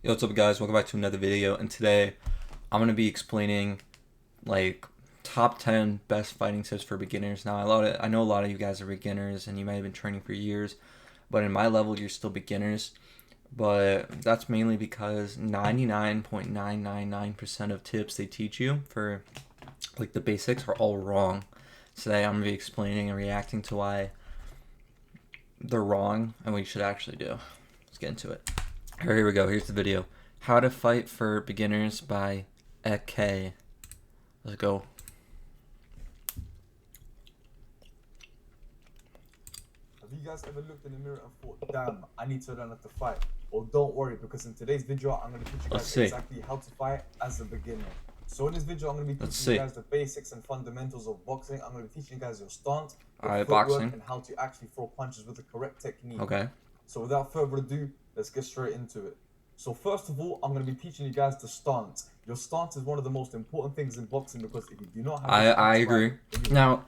Yo, what's up guys? Welcome back to another video, and today I'm going to be explaining like top 10 best fighting tips for beginners. Now I know a lot of you guys are beginners and you might have been training for years, but in my level you're still beginners. But that's mainly because 99.999% of tips they teach you for like the basics are all wrong. Today I'm going to be explaining and reacting to why they're wrong and what you should actually do. Let's get into it. Here we go. Here's the video. How to Fight for Beginners by Ek. Let's go. Have you guys ever looked in the mirror and thought, damn, I need to learn how to fight? Well, don't worry, because in today's video, I'm going to teach you guys exactly how to fight as a beginner. So in this video, I'm going to be teaching you guys the basics and fundamentals of boxing. I'm going to be teaching you guys your stance, your footwork, and how to actually throw punches with the correct technique. Okay. So without further ado, let's get straight into it. So first of all, I'm going to be teaching you guys the stance. Your stance is one of the most important things in boxing, because if you do not have I agree. Now,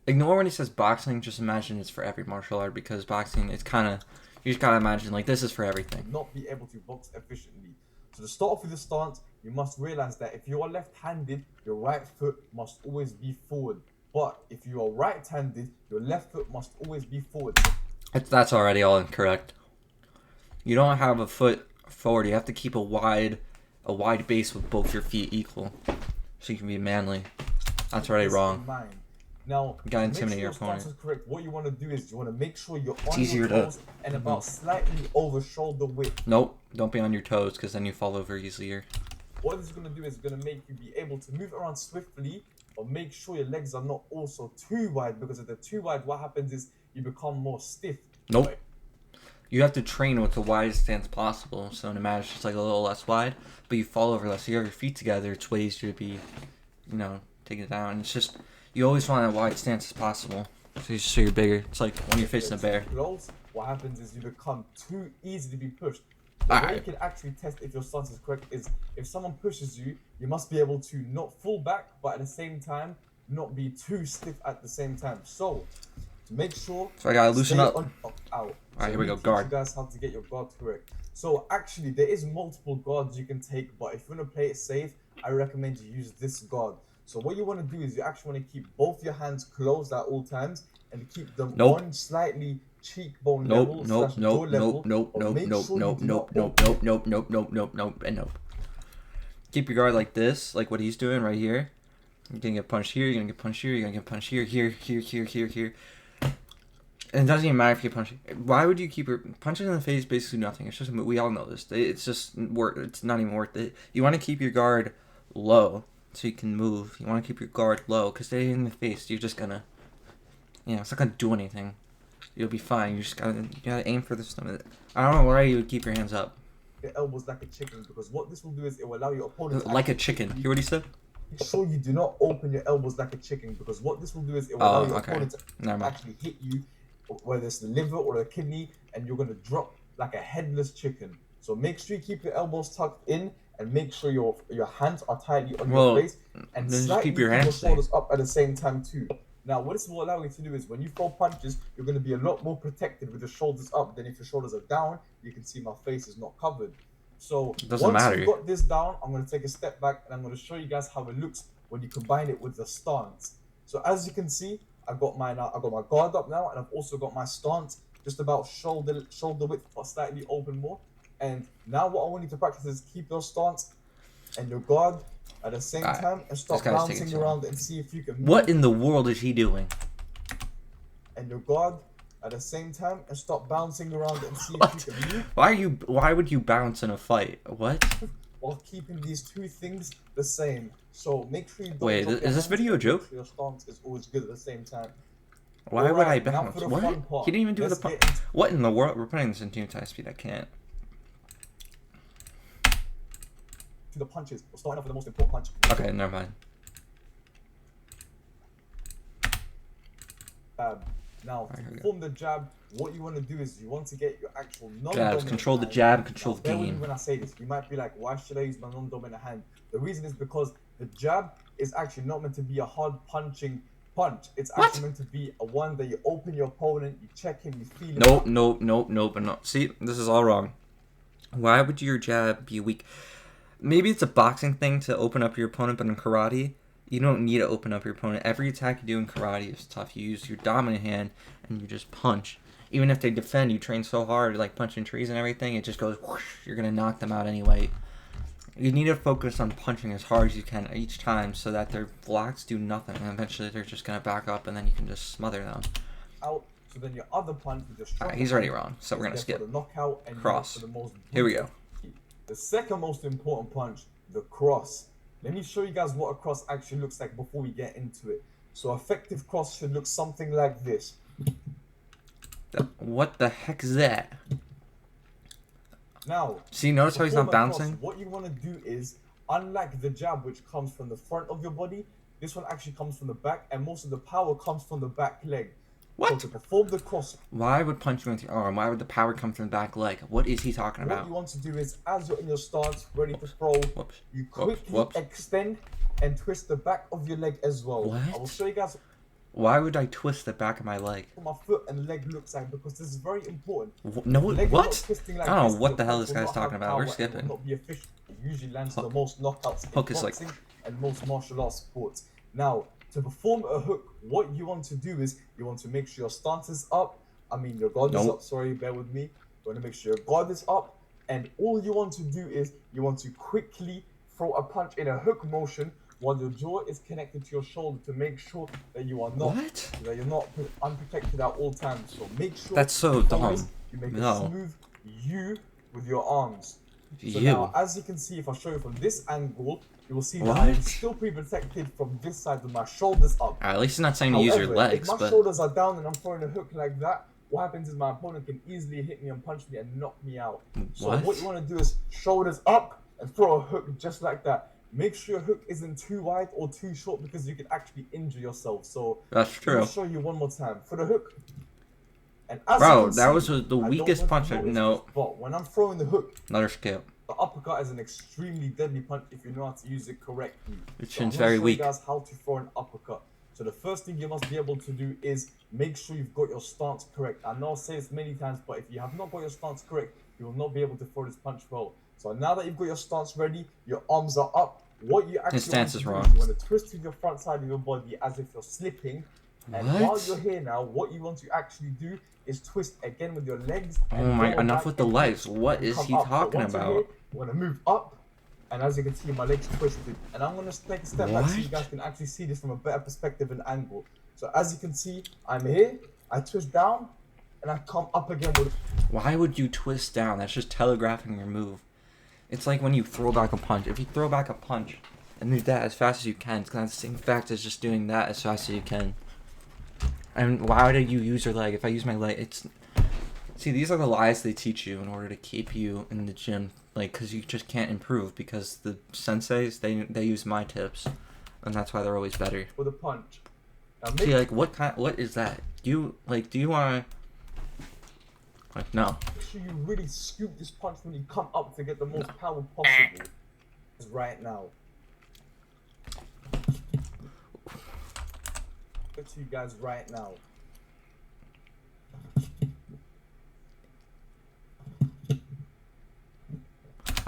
ignore when he says boxing. Just imagine it's for every martial art, because boxing, it's kind of, you just got to imagine like this is for everything. Not be able to box efficiently. So to start off with the stance, you must realize that if you are left-handed, your right foot must always be forward. But if you are right-handed, your left foot must always be forward. That's already all incorrect. You don't have a foot forward. You have to keep a wide base with both your feet equal, so you can be manly. That's already wrong. Now, you gotta intimidate your opponent. Is correct. What you want to do is you want to make sure you're on your toes and about slightly over shoulder width. Nope, don't be on your toes, because then you fall over easier. What this is going to do is going to make you be able to move around swiftly, but make sure your legs are not also too wide, because if they're too wide, what happens is you become more stiff. Nope. Right? You have to train with the widest stance possible, so no matter it's just like a little less wide, but you fall over less. So you have your feet together, it's way easier to be, taking it down. It's just, you always want a wide stance as possible, so you're bigger. It's like when you're facing a bear. Close, what happens is you become too easy to be pushed. The way you can actually test if your stance is correct is if someone pushes you, you must be able to not fall back, but at the same time, not be too stiff at the same time. So, to make sure... So I gotta loosen up. Out. Alright, here we go, guard. You guys how to get your guard correct. So actually, there is multiple guards you can take, but if you want to play it safe, I recommend you use this guard. So what you want to do is you actually want to keep both your hands closed at all times and keep them on slightly cheekbone level. Nope. Keep your guard like this, like what he's doing right here. You're gonna get punched here, you're gonna get punched here, you're gonna get punched here, here. And it doesn't even matter if you punch. Why would you keep your punches in the face? Basically nothing. It's just, we all know this. It's just worth. It's not even worth it. You want to keep your guard low so you can move. You want to keep your guard low, because they're in the face. You're just gonna, it's not gonna do anything. You'll be fine. You gotta aim for the stomach. I don't know why you would keep your hands up. Your elbows like a chicken, because what this will do is it will allow your opponent like a chicken. Hear what he said? Make sure you do not open your elbows like a chicken, because what this will do is it will allow your opponent to actually hit you, whether it's the liver or the kidney, and you're gonna drop like a headless chicken. So make sure you keep your elbows tucked in, and make sure your hands are tightly on your face, and slightly keep your shoulders up at the same time too. Now, what this will allow you to do is when you throw punches, you're going to be a lot more protected with the shoulders up than if your shoulders are down. You can see my face is not covered. So once you've got this down, I'm going to take a step back and I'm going to show you guys how it looks when you combine it with the stance. So as you can see, I've got my guard up now, and I've also got my stance just about shoulder width, but slightly open more. And now what I want you to practice is keep your stance and your guard at the same time, and stop bouncing around and see if you can move. What in the world is he doing? And your guard at the same time, and stop bouncing around and see if you can move. Why would you bounce in a fight? What? While keeping these two things the same. So make sure you don't. Wait, is this video a joke? Your stance is always good at the same time. Why would I bounce? What? He didn't even do the punch. What in the world? We're putting this in team time speed. I can't. To the punches. We're starting off with the most important punch. Okay, never mind. Now, to perform the jab, what you want to do is you want to get your actual non-dominant jabs. Control the jab, control the game. When I say this, you might be like, why should I use my non-dominant hand? The reason is because the jab is actually not meant to be a hard punching punch. It's actually meant to be a one that you open your opponent, you check him, you feel him. Nope. See, this is all wrong. Why would your jab be weak? Maybe it's a boxing thing to open up your opponent, but in karate, you don't need to open up your opponent. Every attack you do in karate is tough. You use your dominant hand and you just punch. Even if they defend, you train so hard, like punching trees and everything, it just goes whoosh, you're going to knock them out anyway. You need to focus on punching as hard as you can each time so that their blocks do nothing. And eventually they're just going to back up and then you can just smother them. Out. So then your other punch with the Alright, he's already wrong, so we're going to skip. The knockout and cross. For the most Here we go. The second most important punch, the cross. Let me show you guys what a cross actually looks like before we get into it. So effective cross should look something like this. What the heck is that? Now, see, notice how he's not bouncing? Cross, what you want to do is, unlike the jab, which comes from the front of your body, this one actually comes from the back, and most of the power comes from the back leg. What? So to perform the cross... Why would punching with your arm? Why would the power come from the back leg? What is he talking about? What you want to do is, as you're in your stance, ready to throw, you quickly extend and twist the back of your leg as well. What? I will show you guys... Why would I twist the back of my leg? My foot and leg looks like, because this is very important. No, what? Like I don't know what the hell this guy's talking about. We're skipping. Not be efficient. It usually lands the most knockouts in boxing and most martial arts sports. Now, to perform a hook, what you want to do is you want to make sure your stance is up. I mean, your guard is up. Sorry, bear with me. You want to make sure your guard is up, and all you want to do is you want to quickly throw a punch in a hook motion while your jaw is connected to your shoulder to make sure that you are not that you're not unprotected at all times. So make sure that's so dumb. You make a smooth U with your arms. So now, as you can see, if I show you from this angle, you will see that I'm still pretty protected from this side with my shoulders up. At least it's not saying to use your legs. If my shoulders are down and I'm throwing a hook like that, what happens is my opponent can easily hit me and punch me and knock me out. So what you want to do is shoulders up and throw a hook just like that. Make sure your hook isn't too wide or too short because you can actually injure yourself. So that's true. Let me show you one more time for the hook. And as bro, that was the weakest punch. No. But when I'm throwing the hook, another skip. The uppercut is an extremely deadly punch if you know how to use it correctly. It's very weak. I'm going to show you guys how to throw an uppercut. So the first thing you must be able to do is make sure you've got your stance correct. I know I say this many times, but if you have not got your stance correct, you will not be able to throw this punch well. So now that you've got your stance ready, your arms are up. What you actually his stance is wrong. You want to twist with your front side of your body as if you're slipping. And while you're here now, what you want to actually do is twist again with your legs. Oh my, enough with the legs. What is he talking about? You want to move up, and as you can see, my legs twisted. And I'm going to take a step back so you guys can actually see this from a better perspective and angle. So as you can see, I'm here, I twist down, and I come up again with... Why would you twist down? That's just telegraphing your move. It's like when you throw back a punch. If you throw back a punch and do that as fast as you can, it's kind of the same fact as just doing that as fast as you can. And why do you use your leg? If I use my leg, it's... See, these are the lies they teach you in order to keep you in the gym. Like, because you just can't improve. Because the senseis, they use my tips. And that's why they're always better. For the punch. See, like, what is that? Do you want to... Like, no. Make sure you really scoop this punch when you come up to get the most power possible. Right now. Look to you guys right now.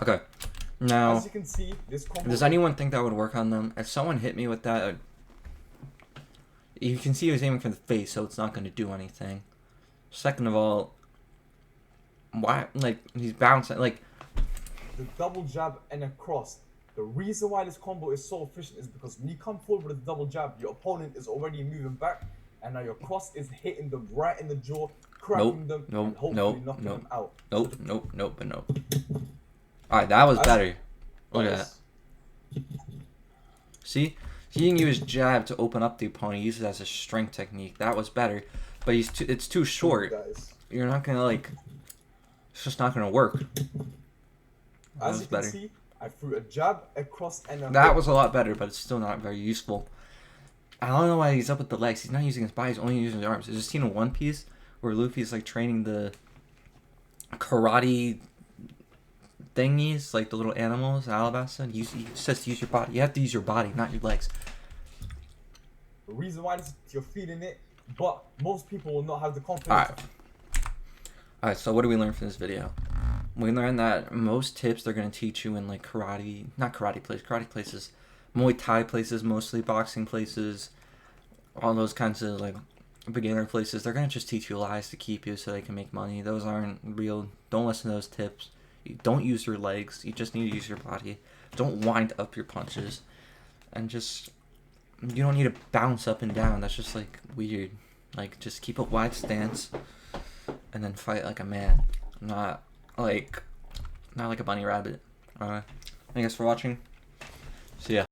Okay. Now, as you can see, this combo... Does anyone think that would work on them? If someone hit me with that, you can see he was aiming for the face, so it's not going to do anything. Second of all, why? Like, he's bouncing. Like, the double jab and a cross. The reason why this combo is so efficient is because when you come forward with a double jab, your opponent is already moving back, and now your cross is hitting them right in the jaw, cracking them, and hopefully knocking them out. Nope. Alright, that was better. Look at that. See? He didn't use jab to open up the opponent. He used it as a strength technique. That was better. But it's too short. You're not going to, like... It's just not going to work. As you can see, I threw a jab, a cross, and a... That was a lot better, but it's still not very useful. I don't know why he's up with the legs. He's not using his body. He's only using his arms. Is this seen in One Piece where Luffy's, like, training the karate... thingies, like the little animals, Alabasta? He says to use your body. You have to use your body, not your legs. The reason why you're feeling it, but most people will not have the confidence. Alright, so what do we learn from this video? we learned that most tips they're gonna teach you in like karate, not karate places, Muay Thai places, mostly boxing places, all those kinds of like beginner places. They're gonna just teach you lies to keep you so they can make money. Those aren't real. Don't listen to those tips. You don't use your legs. You just need to use your body. Don't wind up your punches, and just you don't need to bounce up and down. That's just like weird. Like just keep a wide stance, and then fight like a man, not like a bunny rabbit. Thanks for watching. See ya.